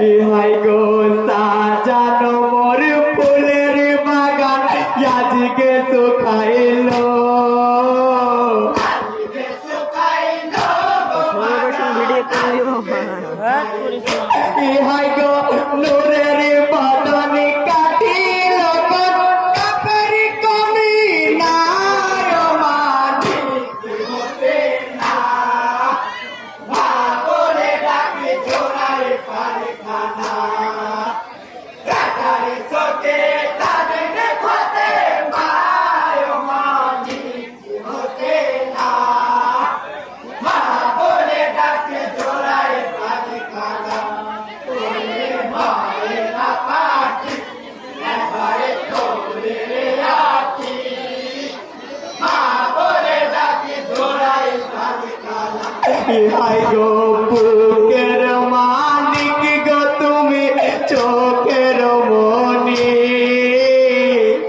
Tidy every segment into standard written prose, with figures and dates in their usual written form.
ইহাই গো সাজানো মোর ফুলের বাগান আজকে শুকাইলো ইহাই গো নূরের বদন কাটিল কাপের কমি নাই মাঝি হতে না মা বলে ডাকে জোড়ায় পারে খানা কাটারে সোকে তাদের হতে মায় মাঝি হতে না মা বলে ডাকে জোড়ায় পারে খানা ইহাই গো বুকের মানিক গো তুমি চোখের মনি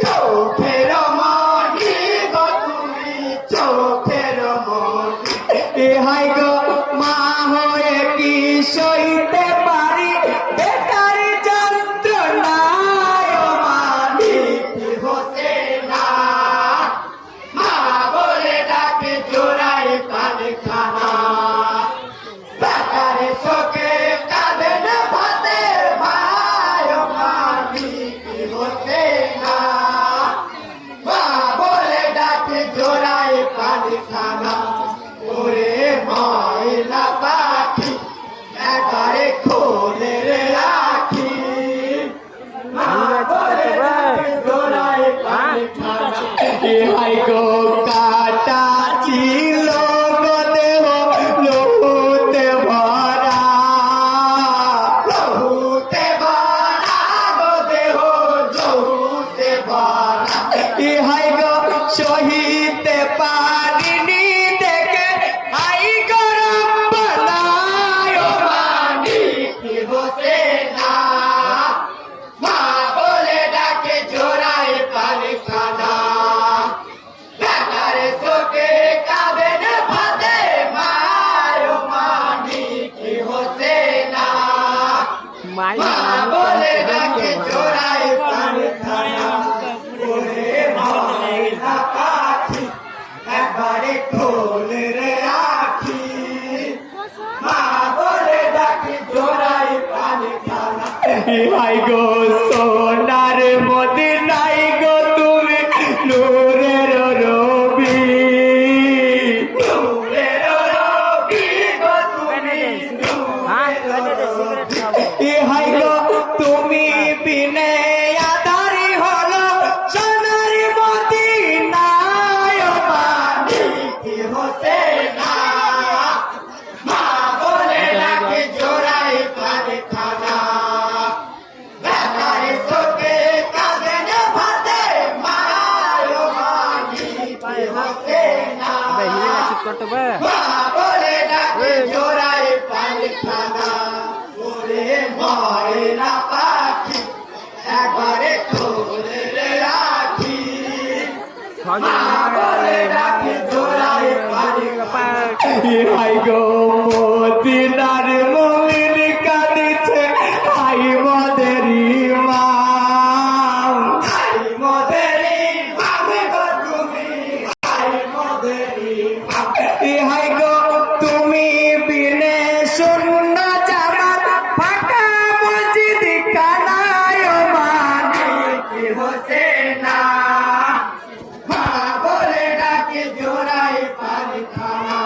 চোখের মনি গো তুমি চোখের মনি ইহাই গো মা হয়ে কি সইতে পারি বেটার যন্ত্রণায় মানিক হতে না মা বলে ডাকে জোড়ায় পালে খানা শোকে কাঁদেন ভাতে ভাই মানিক হতে না মা বলে ডাকে জোড়ায় পানি খানা ওরে ময়না পাখি এবারে খোলে রে রাখি মা বলে ডাকে জোড়ায় পানি খানা ইহাই গো কাটা ছিল গো দেহ লহুতে ভরা লহুতে ভরা গো দেহ লহুতে ভরা ইহাই গো সহিতে পারিনি দেখে আই গরম বানায় মানিক হতে না মা বলে ডাকে জোড়ায় পানি খানা বেটারে শোকে কাঁদেন ভাতে মায় মানিক হতে না মা বলে ডাকে জোড়ায় পানি খানা ওরে ময়না পাখি একবারে খোলে রে রাখি মা বলে ডাকে জোড়ায় পানি খানা ইহাই গো সোনার মদিনাই গো তুমি নূরের রবি নূরের রবি গো তুমি ইহাই গো তুমি বিনে আধারি হলো সোনার মদিনায় মানিক হতে না মা বলে ডাকে জোড়ায় পারে খানা বেটারে শোকে কাঁদেন ভাতে মায় মানিক হতে না মা বলে ডাকে জোড়ায় পারে খানা ওরে ময়না পাখি একবারে খোলে রে রাখি মা বলে ডাকে জোড়ায় পারে খানা ইহাই গো মদিনার মুমিন কাঁদিছে আই মদের ইমাম আই মদের ইমাম গো তুমি আই মদের ইমাম ইহাই গো তুমি বিনে শূন্য জামাত ফাঁকা মসজিদ কানায় মানিক হতে না মা বলে ডাকে জোড়ায় পানি খানা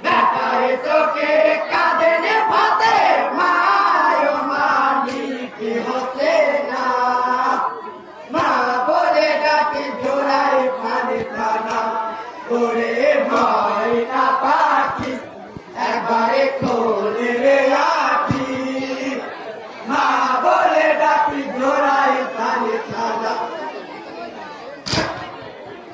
বেটারে শোকে কাঁদেন ভাতে মায় মানিক হতে না মা বলে ডাকে জোড়ায় পানি খানা ওরে ময়না পাখি একবারে খোলে